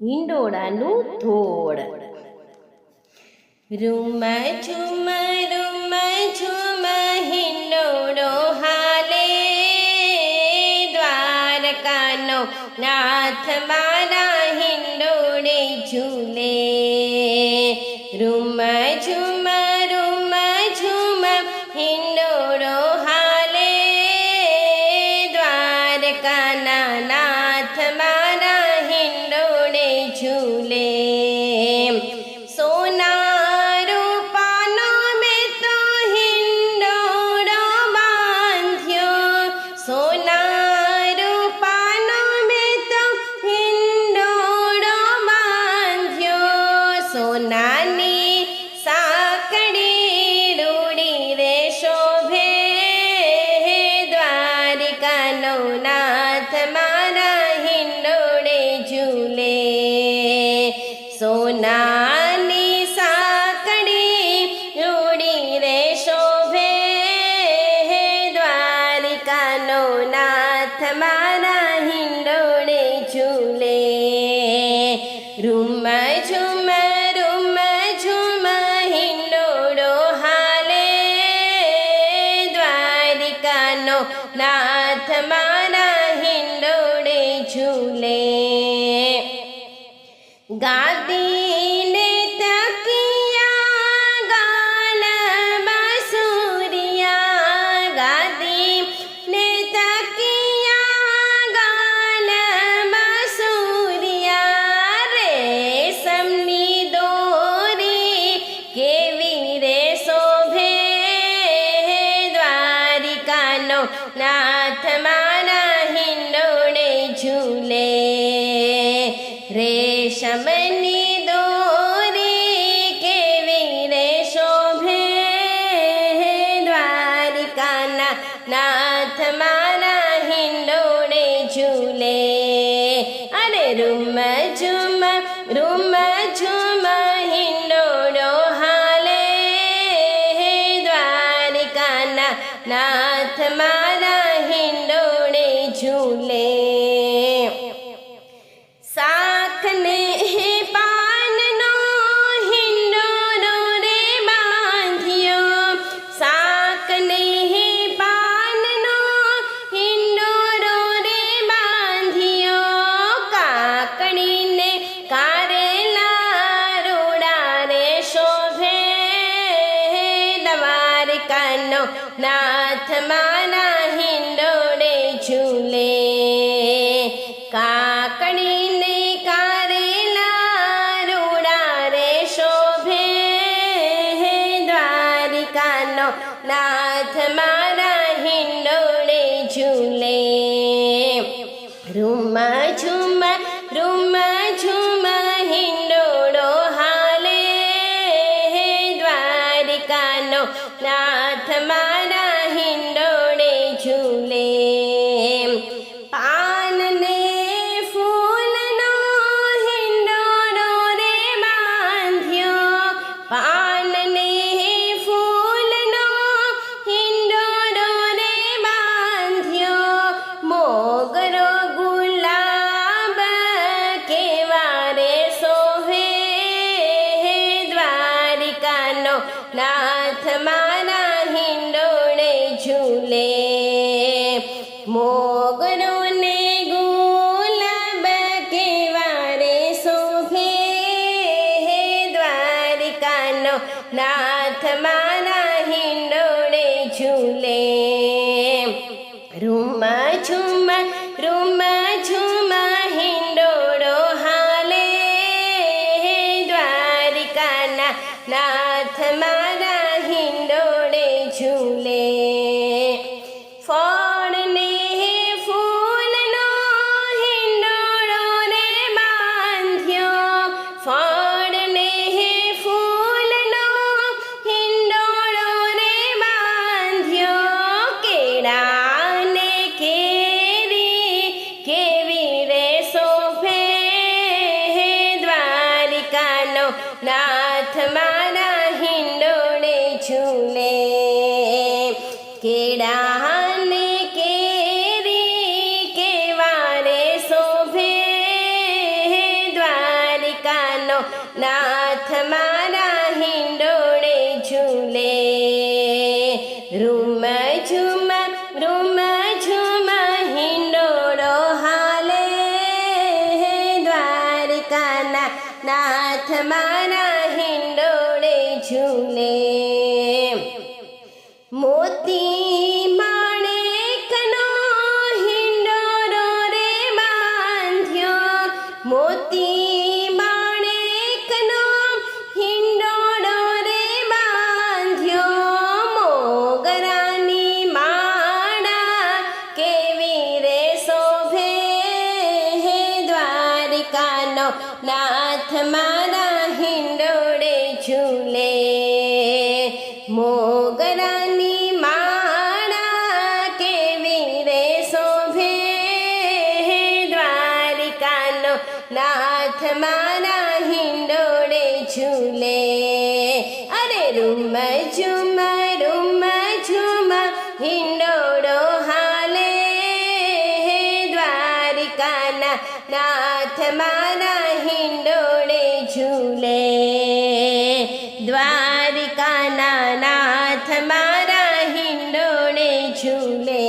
હિંડોળાનું ધોળ. Room ઝુમ હિંડોળો હાલે, દ્વારકાનો નાથ મારા હિંડોળે ઝૂલે. રૂમ ઝુમ હિંડોળો હાલે, દ્વારકાના નાથ મારા હિંડોળે ઝૂલે. સોના રૂપાનો મેં તો હિંડોળો બાંધ્યો, સોના રૂપાનો મેં તો હિંડોળો બાંધ્યો. સોનાની સાંકળી રૂડી રે શોભે, દ્વારિકાનો નાથ મારા હિંડોળે ઝૂલે. સોનાની સાંકળી રૂડી રે શોભે, દ્વારિકાનો નાથ મારા હિંડોળે ઝૂલે. રૂમ ઝુમ હિંડોળો હાલે, દ્વારિકાનો નાથ મારા હિંડોળે ઝૂલે. ગાદીને તકિયા ગાલ બાસુરિયા, ગાદીને તકિયા ગાલ બાસુરિયા. રેશમની દોરી કેવી રે શોભે, દ્વારિકાનો નાથ મારા હિંડોળે ઝૂલે. રેશમની દોરી કેવી રે શોભે, દ્વારિકાના નાથ મારા હિંડોળે ઝૂલે. અરે રૂમ ઝુમ હિંડોળો હાલે, દ્વારિકાના નાથ મારા હિંડોળે ઝૂલે. શાખને પાનનો હિંડોળો રે બાંધ્યો, શાખને પાનનો હિંડોળો રે બાંધ્યો. કાકડીને કારેલા રૂડા રે શોભે, દ્વારિકાનો નાથ મારા હિંડોળે ઝૂલે. કાકડીને કારેલા રૂડા રે શોભે, દ્વારિકાનો નાથ મારા હિંડોળે ઝૂલે. રૂમ ઝુમ હિંડોળો હાલે, દ્વારિકાનો નાથ મારા હિંડોળે ઝૂલે. પાનને ફૂલનો હિંડોળો રે બાંધ્યો, પાનને ફૂલનો હિંડોળો રે બાંધ્યો. મોગરો ગુલાબ કેવા રે શોભે, દ્વારિકાનો નાથ મારા હિંડોળે ઝૂલે. મોગરો ને ગુલાબ કેવા રે શોભે, દ્વારિકાનો નાથ મારા હિંડોળે ઝૂલે. રૂમ ઝુમ હિંડોળો હાલે, દ્વારિકાના નાથ મારા હિંડોળે ઝૂલે. ફળને ફૂલનો હિંડોળો રે બાંધ્યો, ફળને ફૂલનો હિંડોળો રે બાંધ્યો. નાથ મારા હિંડોળે ઝૂલે. મોતી માણેકનો હિંડોળો રે બાંધ્યો, મોતી માણેકનો હિંડોળો રે બાંધ્યો. મોગરાની માળા કેવી રે શોભે, હે દ્વારિકાનો નાથ મારા હિંડોળે ઝૂલે. મોગરાની માળા કેવી રે શોભે, હે દ્વારિકાનો નાથ મારા હિંડોળે ઝૂલે. અરે રૂમ ઝુમ હિંડોળો હાલે, હે દ્વારિકાના નાથ મારા હિંડોળે ઝૂલે. દ્વારિકાના નાથ મારા હિંડોળે ઝૂલે.